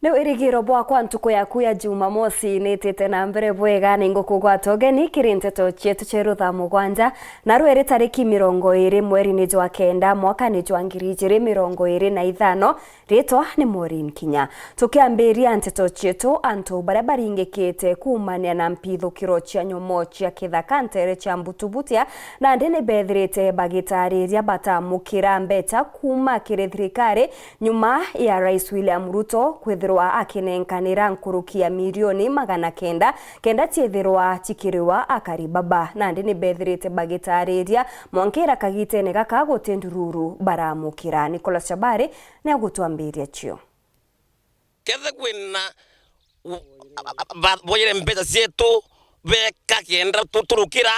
Leo irigiro bwakwa ntuko yaku ya Jumamosi nitete na mbere bwega ninguku gwatogeni kirinteto chetu cherutha mugwanja na rwere tariki 20 mweri ni jwa kenda mwaka ni jwa 2025 ritwa ni Maureen Kinya tukiambiria nteto chetu antu barabaringikite kumania na mpithukiro cia nyomo cia kithaka ntere cia Mbutubutia na ndene bethirite bagitariria batamukira mbeta kuma kiri thirikari nyuma ya Rais William Ruto kwithirwa akinenkanira nkurukia milioni 900 tiethirwa tikiriwa akaribaba na ndini bethirite bagitariria mwankira kagitene gaka gutendururu baramukira. Nicholas Chabari ne agutwambiria cio kethe kwina boyere mbeza cietu beka kienda tuturukira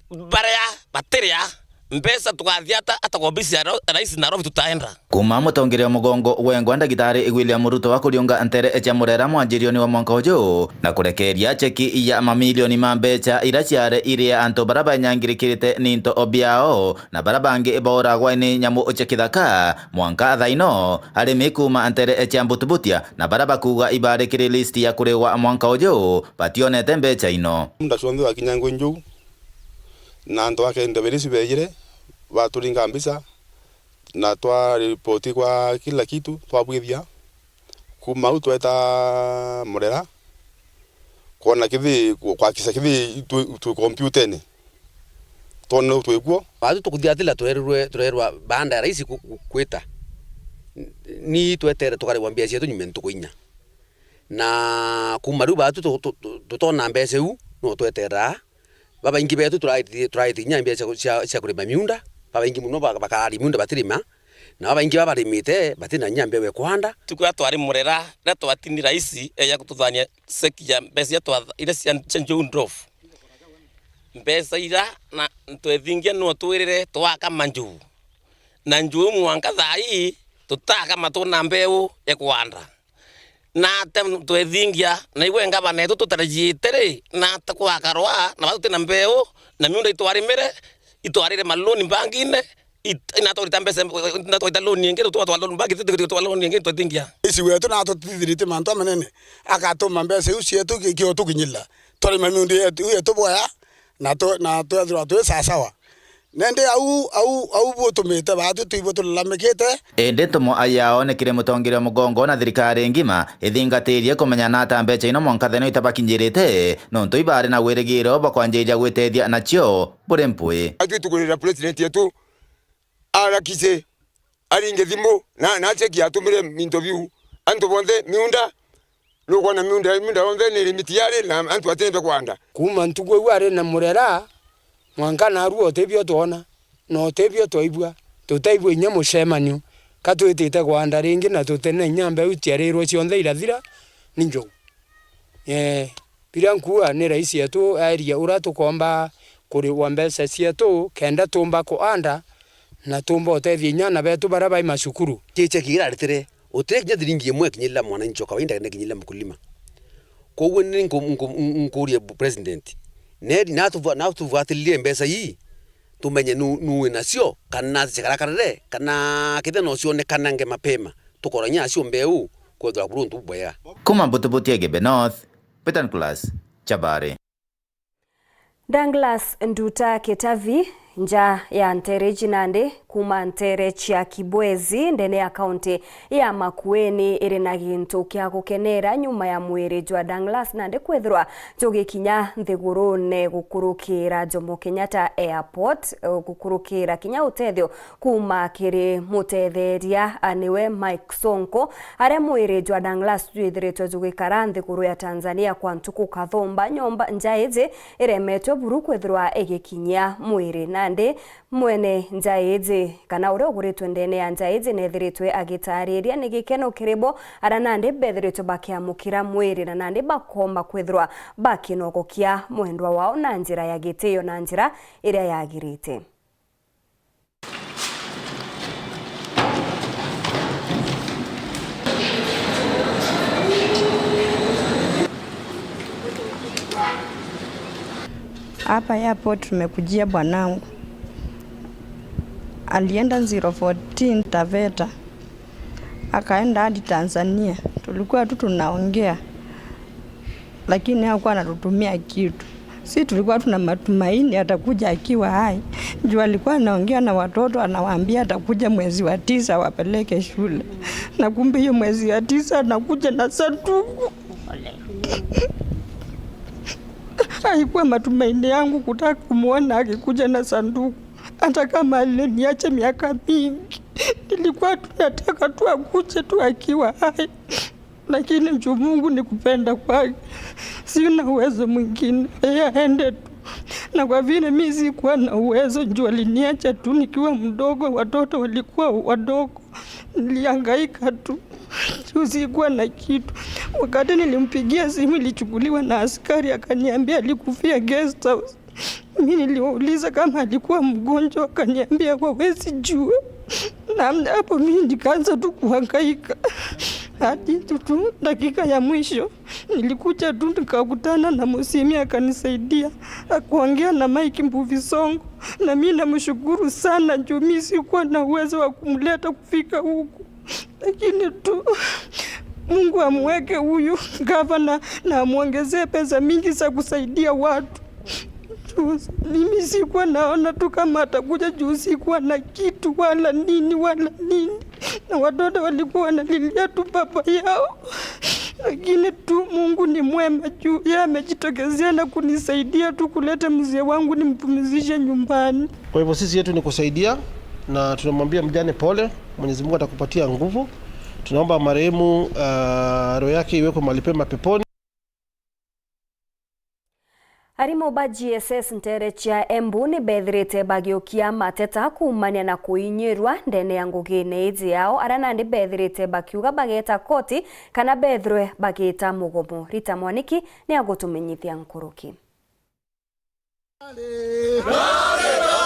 baria bateria mbesa tukathiata atakobisi rais Nairobi tutaenda kuma mutongeria mugongo wengwa ndagitari William Ruto wa kuriunga ntere echa murera mwanjirioni wa mwanka uju na kurekeria cheki ya mamilioni ma mbeca ira ciare iria antu baraba nyangirikirite ninto obiao na barabangi boragwa ni nyamu uchekithaka mwanka thaino arimi kuma ntere echa Mbutubutia na baraba kuga ibarikiri list ya kurewa mwanka uju bationete mbeca ino ndacondhe wa Kinyango nju na ndo akende berisi bejire baturinga mbisa na twa ripoti kwa kila kitu twabwithia kuma utweta murera kona kithi kwa kisa kithi tu computeni tono twiguo batu tukuthiatila turerwa banda rais kwita ni twetere tukari wambia cietu nyumentu kuinya na kuma ru batu tutona mbese u no twetera baba ingi betu turaitinya mbese cia kurima miunda baba ingi muno bakari miunda batirima na baba ingi babarimite batina nyambe we kwanda tukwa twari murera na twatini rais eya kututhania sekia mbese twa ira cia nju ndof mbese ira na twethingia no twirire twaka manju na nju mwanka thai tutaka matuna mbeu ya kwanda na twethingia na igwe ngaba netu tutarajitire na takwakarwa na batu na mbeu na miunda itwarimire itwarire maloni bangine ina torita mbese na toita loni ngero twa loni bangi twa loni ngero twethingia isi wetu na tutithirite manto manene akatuma mbese usietu kio tukinyilla tori mamiundi yetu boya na to sasawa nende au botumite batu tuibotu lamekete ende tomo ayao ne kire mutongeria mugongo na thirikari ngima ithingatirie kumenya na tambecha ino mwanka theno itabakinyirite nonto ibare na wirigiro bakwanjirija gwitethia nacio bure mpui atutukurira president yetu arakise aringe thimo na cheki atumire interview anto bonde miunda luko na miunda bonde ni limiti yale na antu atembe kwanda kuma ntugwe ware na murera mwanka na ruo tebio tuona no tebio toibwa tutaibwa inya mucemanio katwitite kwanda ringi na tutene nyambe utiarirwo cionthe irathira ninjo bila nkua ni rais yetu area uratukomba kuri wambesa cietu kenda tumba kuanda na tumba otethi nyana betu baraba imashukuru kiche kiraritire uteknya thiringi imwe kinyilla mwana njo kawaida ne kinyilla mkulima kowe ni nkurie president nedi natuvuatilie mbesa hii tumenye nuwe nacio kana cikarakarire kana kithe no cionekanange mapema tukoranya acio mbeu kwethwa burundu bwega kuma Mbutubutia Gebe North Peter Nicholas Chabari Douglas Nduta Ketavi nja ya ntere jinande kuma ntere chia Kibwezi ndene ya kaunti ya Makueni iri na gintu kia gukenera nyuma ya mwiri jwa Douglas nande kwethirwa jogikinya nthigurune gukurukira Jomo Kenyatta Airport gukurukira kinya utethio kuma kiri mutetheria aniwe Mike Sonko are mwiri jwa Douglas twithiritwe jugikara nthiguru ya Tanzania kwa ntuku kathomba nyomba njaeje iremetwe buru kwethirwa egikinya mwiri nande mwene njaeje kana ure uguritwe ndene ya njaeje nethiritwe agitariria ni gikeno kiribo ara nande bethiritwe bakiamukira mwiri na nande bakomba kwithirwa bakinogokia mwendwa wao na njira ya gitio na njira iria yagirite hapa airport tumekujia bwanangu alienda 014 Taveta akaenda hadi Tanzania tulikuwa tu tunaongea, lakini hakuwa anatutumia kitu. Si tulikuwa tuna matumaini atakuja akiwa hai. Juu alikuwa anaongea na watoto, anawaambia atakuja mwezi wa 9 wapeleke shule. Na kumbe hiyo mwezi wa 9 anakuja na sanduku. Haikuwa matumaini yangu kutaka kumuona akikuja na sanduku. Hata kama aliniacha miaka mingi, nilikuwa tunataka tu akuje tu akiwa hai. Lakini Mungu ni kupenda kwake. Sina uwezo mwingine, yeye aende tu. Na kwa vile mimi sikuwa na uwezo, njoo aliniacha tu nikiwa mdogo, watoto walikuwa wadogo. Nilihangaika tu. Sikuwa na kitu. Wakati nilimpigia simu ilichukuliwa na askari, akaniambia alikufia guest house. Mimi niliuliza kama alikuwa mgonjwa, akaniambia hawezi jua. Na hapo mimi nikaanza tu kuhangaika. Hadi tu dakika ya mwisho nilikuja tu nikakutana na Musimi, akanisaidia akuongea na Mike Mbuvi Songo, na mimi namshukuru sana juu mimi sikuwa na uwezo wa kumleta kufika huku. Lakini tu Mungu amweke huyu gavana na amuongezee pesa mingi za kusaidia watu. Mimi sikuwa naona tu kama atakuja juu sikuwa na kitu wala nini. Na watoto walikuwa wanalilia tu baba yao. Lakini tu Mungu ni mwema juu yeye amejitokezea na kunisaidia tu kuleta mzee wangu nimpumzishe nyumbani. Kwa hivyo sisi yetu ni kusaidia, na tunamwambia mjane pole, Mwenyezi Mungu atakupatia nguvu. Tunaomba marehemu roho yake iwekwe mahali pema peponi. Harimo ba GSS ntere chia Embu ni bethirite bagiokia mateta kumania na kuinyirwa ndene ya ngugine izi yao arana ndi bethirite bakiuga bageta koti kana bethirwe bageta mugomo. Rita Mwaniki ni agutumenyithia nkuruki.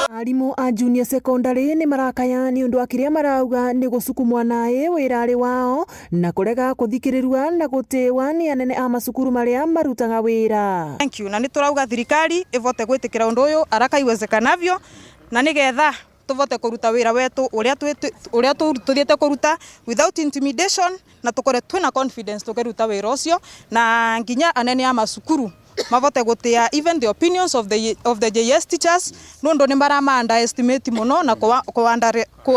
Arimu a junior secondary ni marakaya ni undu akiria marauga ni gusukumwa nae wirari wao na kurega kuthikirirwa na gutewa ni anene a masukuru maria marutaga wira. Thank you. Na ni turauga thirikari ivote gwitikira undu uyu araka iwezekanavyo na nigetha tuvote kuruta wira wetu uria tuthiete kuruta without intimidation, na tukore twina confidence tukiruta wira ucio, na nginya anene a masukuru mavote gutia even the opinions of the JS teachers nondo ni marama underestimate muno na ku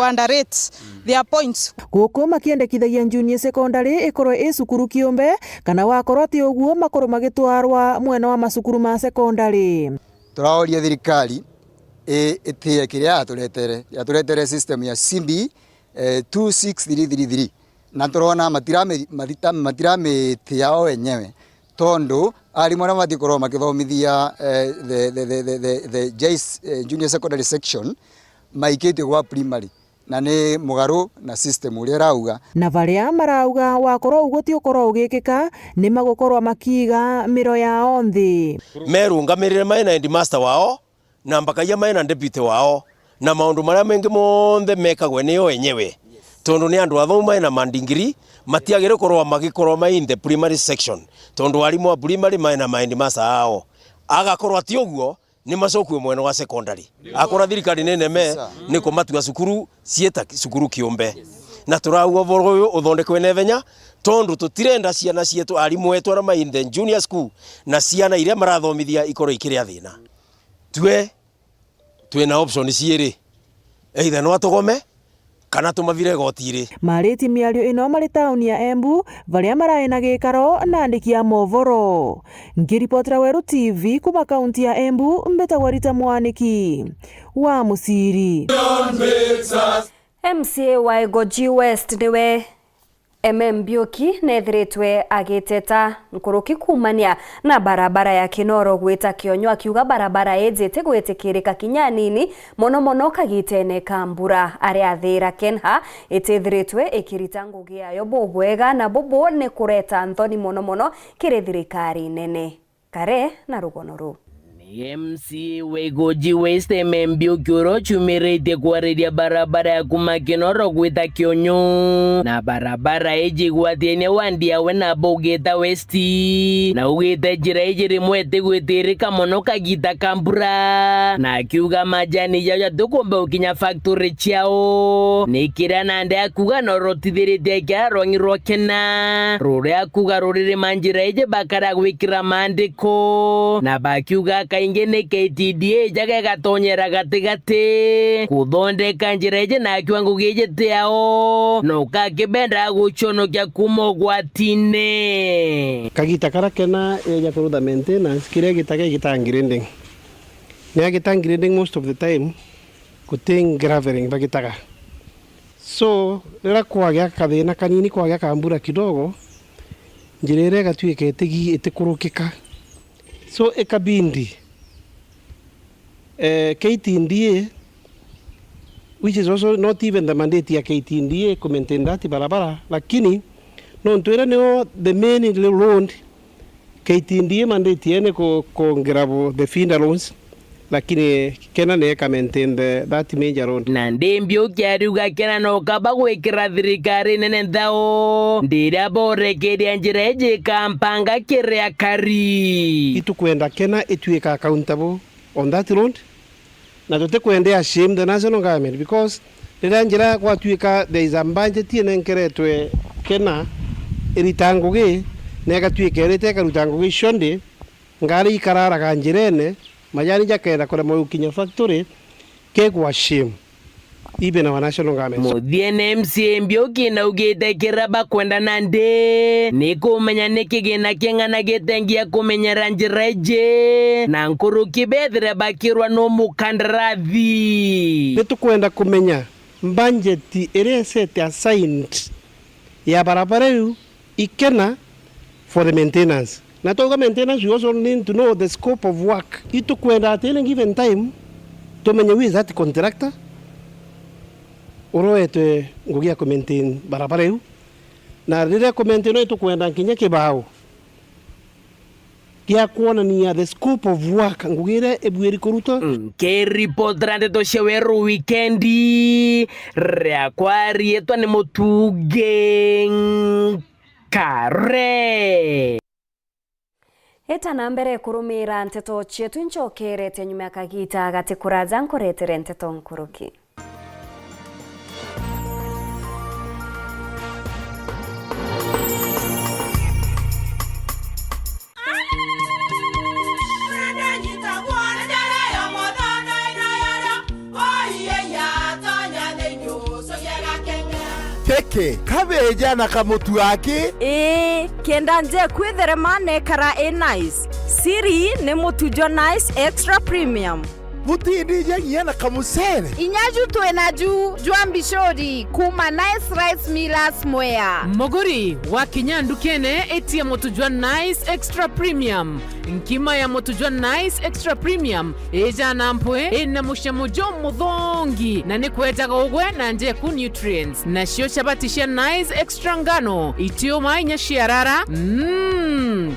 underrate their points. Guko makiendekithagia junior secondary ikorwo icukuru kiumbe kana wakorwo ti uguo makorwo magitwarwa mwena wa masukuru ma secondary. Turaoria thirikari itie kiria aturetere system ya CB 26333 na turona matirame tiao wenyewe tondo arimu na matikoro makithomithia the JS junior secondary section maikite kwa primary na ni mugaru na system uria rauga na varia marauga wakorwo uguti ukorwo ugikika ni magukorwa makiga miro yao nthi merungamirire maina headmaster wao na mbakaia maina deputy wao na maundu maria mengi monthe mekagwe niyo wenyewe tondu ni andu athoma na mandingiri matiagire korwa magikorwa mai the primary section tondu arimu wa primary maina headmaster ao agakorwa ati uguo ni macokwe mwena wa secondary akora thirikari nene ni kumatua cukuru cieta cukuru kiumbe na turauga voro uyu uthondekwe nevenya tondu tutirenda ciana cietu arimu wetu ara mai the junior school na ciana iria marathomithia ikoro ikiria thina twina option ciiri either no atugome kana tumavire gotiri. Mariti miario ino mari tauni ya Embu varia maraena gikaro na andiki ya movoro. Ngiripotera Weru TV kuma kaunti ya Embu, mbetagwa Rita Mwaniki wa Musiri. MCA wa Goji West niwe Mbioki nethiritwe agiteta nkuruki kumania na barabara ya Kinoro gwita Kionyo akiuga barabara ejete gwitikirika kinya nini mono kagitene kambura ari athira Kenha itithiritwe ikirita ngugi yayo bobwega na bobo ne kureta Anthony mono kiri thirikari nene kare na rugono ru. MC Wegoji West Membio Kyoro chumirete kwaredia barabara ya kumakinoro gwita Kionyo na barabara eji gwatene wandia wena bogeta Westi na ugeta jira ejiri mwete gwetereka mono kagita kambura na kiuga majani jaja tukombe ukinya factory chiao nikira nande akuga norotithirite kya rongi rokena rore akuga rorire manjira eje bakara gwikira mandiko na bakiuga ingene KTDA jaga gatonyera gatigate kuthondeka njira eje na kiwango gijete yao no kakibenda guchono kya kumogwatine kagita karakena ya kuruda maintenance kire gitake gitangirending ne gitangirending most of the time kuting graveling bagitaka so rera kwagya kathina kanini kwagya kambura kidogo njira ire gatuike itikurukika so ekabindi KTDA, which is also not even the mandate ya KTDA to maintain that barabara, lakini no ntuera neo the main road KTDA mandate yene ko grabo the finder loans, lakini kena ne ka maintain that major road. Na ndembyo kyaruga kena no kaba gwekira thirikari nene thao ndira borekeria njira eje kampanga kiria kari itukwenda kena etuika accountable on that road. Na tote kuendea shame the national government because the njira kwa tuika there is a budget tiene nkeretwe kena iritanguge nega tuike reteka rutanguge shonde ngari karara kanjirene majani jakera kora mo ukinya factory ke kwa shame even our national government. Muthiene MC Mbioki na ugite kiraba kwenda nande nikumenya nikigina kingana gitengia kumenyera njira eje na nkuru kibethire bakirwa no mukandarathi nitukwenda kumenya budget ire set assigned ya barabara yu ikena for the maintenance. Na toga maintenance we also need to know the scope of work. Itukwenda at any given time tumenya who is that contractor uroete ngugia ku maintain barabara yu na rire ku maintain no tukwenda kinya kibao kia kuona ni the scope of work ngugire ebweri kuruta ke report rande to sheweru weekendi rea kwari etwa ni mutuge kare Eta na mbere kurumira nteto chetu nchokerete nyuma ya kagita gati kuraza nkoretere nteto nkuruki. Keke kabeja na kamutu yake kenda nje kwitherema nekara nice siri ni mutujo nice extra premium mutindi nyagia na kamusere inyaju twena jua mbishori kuma nice rice millers mwea mogori wa kinyandu kene etia mutujwa nice extra premium nkima ya mutujwa nice extra premium eja nampwe ena mushamujo muthongi na nikwetaga ugwe na nje ku nutrients na shio chabatisha nice extra ngano itio mainya shiarara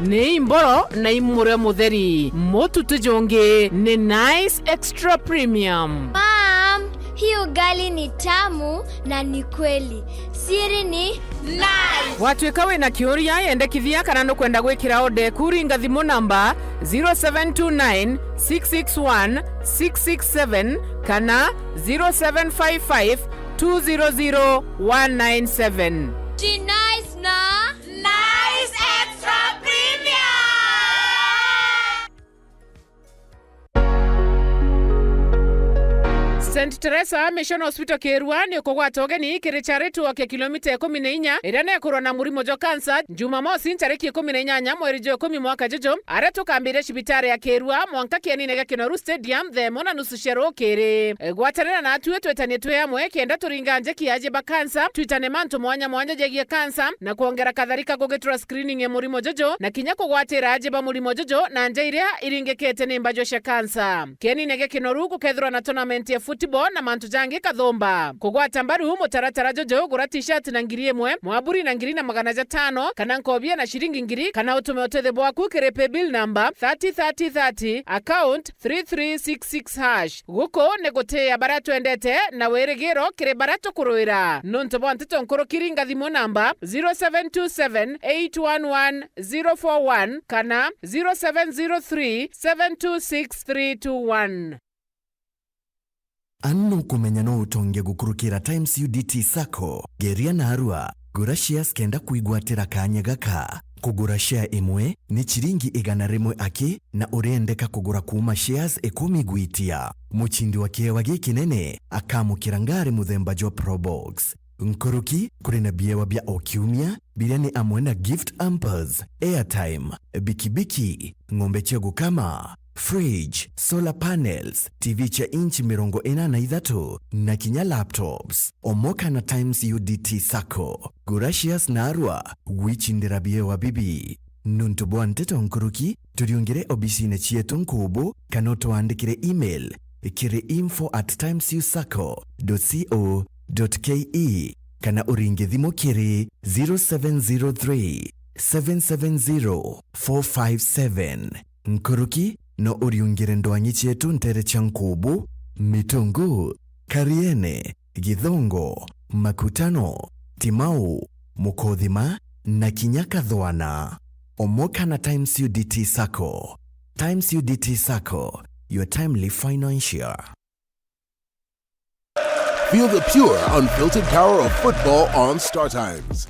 ne imboro na imure mutheri motu tujonge ne nice extra premium. Mom, hii ugali ni tamu na ni kweli. Siri ni nice. Watwekawe na kioria yendekithia kana no kwenda gwikira ode kuringa thimu namba 0729 661 667 kana 0755 200 197. Ji nice na nice extra premium. St. Teresa Mission Hospital Kerwa ni kugwatoge ni kiricharitu wake kilomita 14 irane kurwa na murimo jo kansa Jumamosi tariki 18 mweri jo 10 mwaka jojo aretu kambire shibitare ya Kerwa mwanka kianine ga Kinoru Stadium the mona nusu shero kere gwatanena na tuwe twetanie twe amwe kenda turinganje kiaje ba kansa twitane manto mwanya jegia kansa na kuongera kadhalika gogetura screening ya murimo jojo na kinyako gwatera aje ba murimo jojo na nje iria iringekete nimba jo sha kansa kianine ga Kinoru kukethirwa na tournament ya football Bible na mantu jangi kathomba kugwata mbaru mutaratara jojo gura t-shirt na ngiri imwe mwaburi na ngiri na magana 500 kana nkobia na shiringi ngiri kana utume othe bwaku kire pay bill number 303030 account 3366# guko negotea bara twendete na weregero kire bara tukuruira nonto bwantito nkoro kiringa thimo number 0727811041 kana 0703726321. Anno kumenya no utonge gukurukira Times UDT Sacco geria na arua gura shares kenda kuigwatira kanya gaka kugura share imwe ni chiringi 100 aki na urendeka kugura kuma shares 10 gwitia muchindi wa kiewa gikinene akamukira ngari muthemba jo Probox nkuruki kuri na biewa bia okiumia biliani amwe na gift hampers airtime bikibiki ng'ombe chego kama fridge, solar panels, TV cha inchi 43 na kinya laptops. Omoka na Times UDT Sacco. Gurashias na arua, wichindira biewa bibi. Nuntubo nteto nkuruki, turiungire obisine chietu nkubu, kanoto andikire email, kire info@timesusacco.co.ke, kana uringe dhimo kire 0703 770 457. Nkuruki, no uriungire ndwanyi chietu ntere chankubu, mitungu, kariene, githongo, makutano, timau, mukodhima, na kinyaka dhwana. Omoka na Times UDT Sacco. Times UDT Sacco, your timely financial. Feel the pure, unfiltered power of football on Star Times.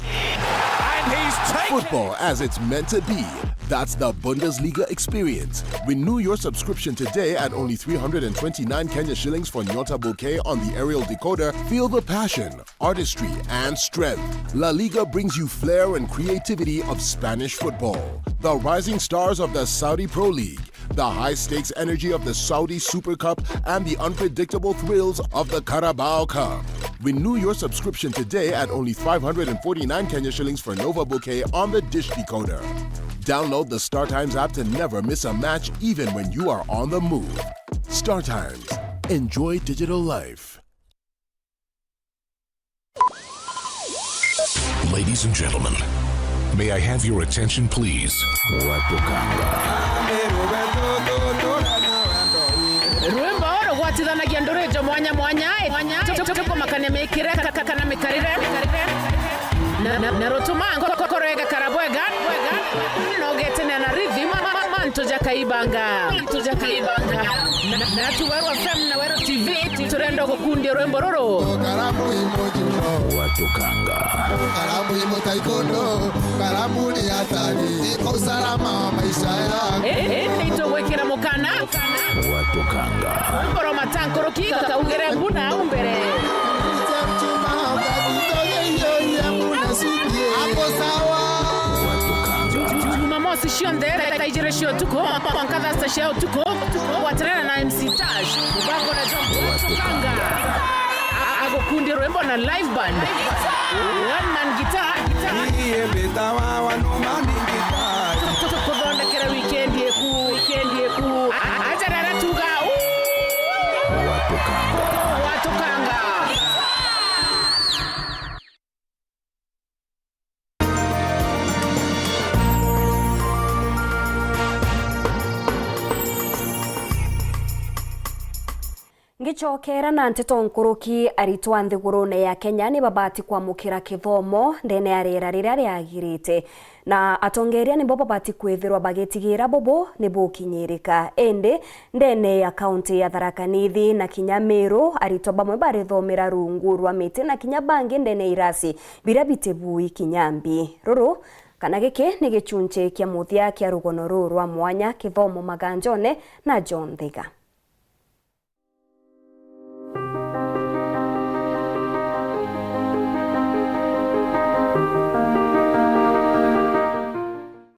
Football as it's meant to be. That's the Bundesliga experience. Renew your subscription today at only 329 Kenya shillings for Nyota Bouquet on the aerial decoder. Feel the passion, artistry, and strength. La Liga brings you flair and creativity of Spanish football. The rising stars of the Saudi Pro League, the high-stakes energy of the Saudi Super Cup, and the unpredictable thrills of the Carabao Cup. Renew your subscription today at only 549 Kenya shillings for Nova Bouquet on the Dish Decoder. Download the Star Times app to never miss a match, even when you are on the move. Star Times. Enjoy digital life. Ladies and gentlemen, may I have your attention, please? Ruembo rugwatithanagia ndurejo mwanya tuko makane mekire kakana mekarire na rotuma korega karabwega no getene na rhythm manto jakaibanga na tuwerwa FM na wero TV turendo gukundi Ruembo roro watukanga karamu imotaikondo karamu ni hatari iko usalama maisha yako nito wekira mukana watukanga mboro matankoro kika ugere mbuna umbere hapo sawa Jumamosi shiondere kaijere shio tuko pankadha sta shio tuko watrena na MC Taj ubango na jombo watukanga kundi Ruembo na live band one man guitar iye betawa wanumani guitar tukubonda kera weekend yeku acha dara tuga watukanga Ngichokera na nteto nkuruki aritwa nthigurune ya Kenya ni babati kwamukira kithomo ndene arera rira riagirite na atongeria ni babati kwithirwa bagetigira bobo ni bukinyirika ende ndene ya county ya Tharaka Nithi na Kinyamiro aritwa bamwe barithomera rungu rwa miti na Kinyabangi ndene irasi bira bitebui Kinyambi ruru kana giki ni gichunche kia muthia kia rugono rwa mwanya kithomo Maganjone na John Thiga.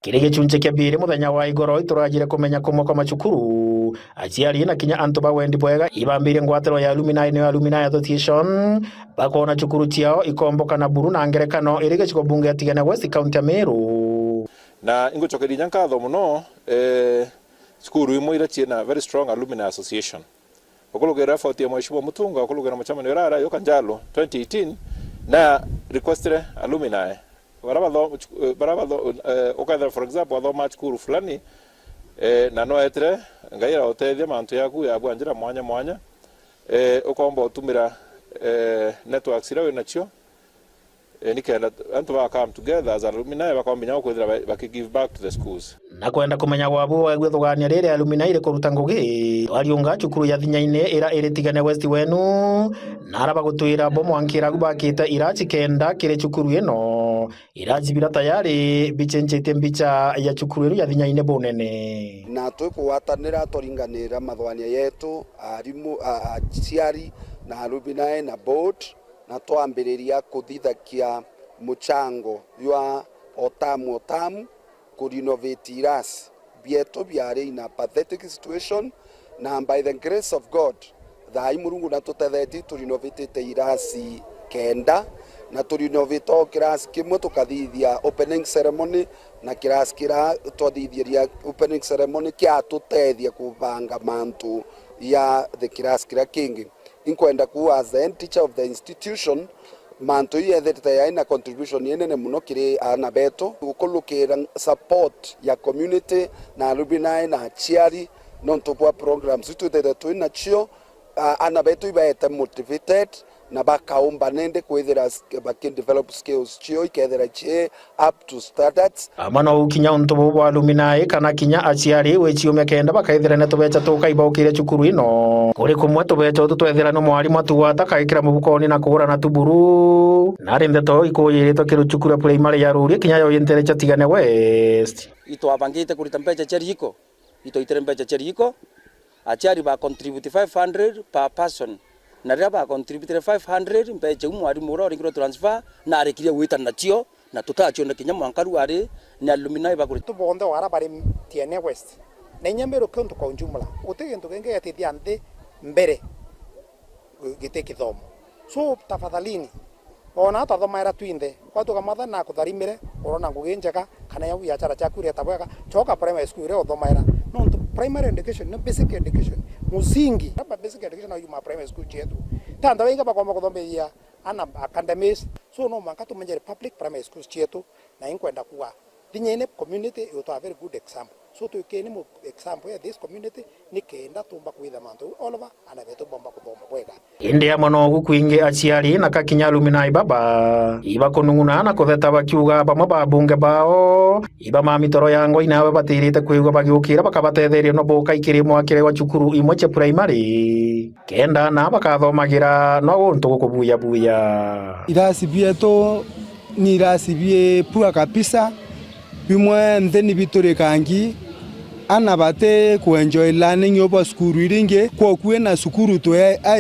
Kiri gichunche kia biri muthenya wa igoro ituragire kumenya kumoko macukuru aciari na kinya antu bawendi bwega ibambire ngwatero ya Alumni Association bakona cukuru ciao ikomboka na buru na ngerekano iri giciko bunge atigana West County Meru na ingucokeria nyankatho muno cukuru imwe ira ciena very strong Alumni Association okulugera effort ya Mheshimiwa Mutunga okulugera Mchamani Rara yoka Njalo 2018 na requestre alumni baraba okadha for example adho machukuru fulani na no etre ngaira otethia mantu yaku ya bwanjira mwanya ukomba utumira networks irawe nacio nikenda antu ba come together as alumni bakombinya kwithira baki give back to the schools na kwenda kumenya gwabo wegwe thugania riri alumni ire kuruta ngugi wariunga cukuru ya Thinyaine ira iritigane West Wenu na araba gutwira bomwankira gubakite irachi kenda kire cukuru ino irachi bira tayari bichenjete mbicha ya cukuru ya Thinyaine bonene na twikuwatanira turinganira mathwania yetu arimu aciari na alumni na board na twambiriria kuthithakia muchango ywa otamu ku renovate irasi bieto biare in a pathetic situation na by the grace of God thai murungu na tutetheti to renovate te irasi kenda na to renovate o kirasi kimwe tukathithia opening ceremony na kirasi kira twathithiria opening ceremony kia tutethia kubanga mantu ya the kirasi kira kingi inkwenda ku as the teacher of the institution mantu yethete ya ina contribution yenene muno kiri ana beto ukulukira support ya community na alumni na chiari non topwa programs itu teto ina chio ana beto ibaete motivated na bakaomba nende kwethera bakin develop skills chio ikethera che up to standards amano ukinya untu bwa alumni kana kinya aciari wechio mekenda bakaithira ne tubecha tukaibokire cukuru ino kuri kumwe tubecha tutwethira no mwarimu atuwata kaikira mubukoni na kuhura na tuburu na rinde to ikoyirito kiru cukuru primary ya ruri kinya yo yentere chatigane West ito abangite kuri tampecha cheriko ito itrempecha cheriko aciari ba contribute 500 per person na raba contribute 500 mpeche umwarimu ro ringiro transfer na arekiria wita na chio na tutachio na kinya mwankaru ari na alumni bakuri tubonde wara bari tiene West na nyambero kontu kwa njumla utegentu kenge yatithia nthi mbere gite kithomo so tafadhalini ona tathomaira twinde watu kamatha na kutharimire urona ngugi njega kana ya biachara chaku ria tabwega choka primary school ria uthomaira no primary education no basic education musingi hapa basic education na yuma primary school chetu tanda wenga bakoma kuthomethia ana academies so no manka tumenjere public primary schools chetu na inkwenda kuwa Thinyaine community is a very good example so to kene mo example ya this community ni kenda tumba kuitha mantu olova ana beto bomba kuthoma bwega indi amono gukwingi aciari na kakinya alumni baba iba kununguna na kutheta bakiuga bamwe babunge bao iba mamitoro yango inawe batirite kwigwa bagiukira bakabatetheria no boka ikirimo akire wa cukuru imwe che primary kenda na bakathomagira no untu gukubuya buya irasi bieto ni irasi bie pua kabisa bimwe ntheni bitore kangi ana bate ku enjoy learning yoba skuru iringe kwa kuena sukuru to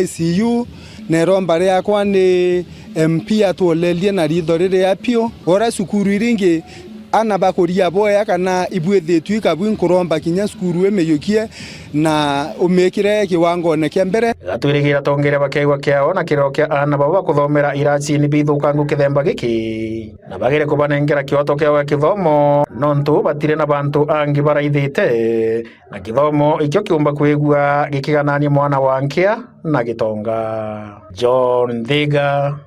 ICU ne rombare yakwa ni MP atolelie na ridorere yapio ora sukuru iringe ana bakoria boya kana ibwethe twika bwin kuromba kinya skuru emeyokie na umekire kiwango ne kembere gatwirigira tongere bakegwa kiao na kirokia ana baba kuthomera irachi ni bithukangu kithemba giki na bagire kubanengera kioto kiao kithomo nontu batire na bantu angi baraithite na kithomo ikyo kiumba kwigua gikiganania mwana wankia na gitonga John Thiga,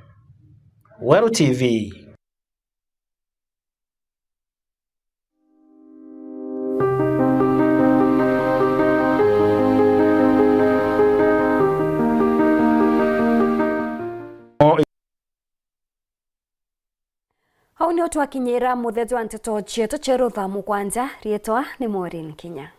Weru TV. Hau nio twakinyira mutheto wa nteto chieto cheru thamu kwanja rietwa ni Maureen Kinya.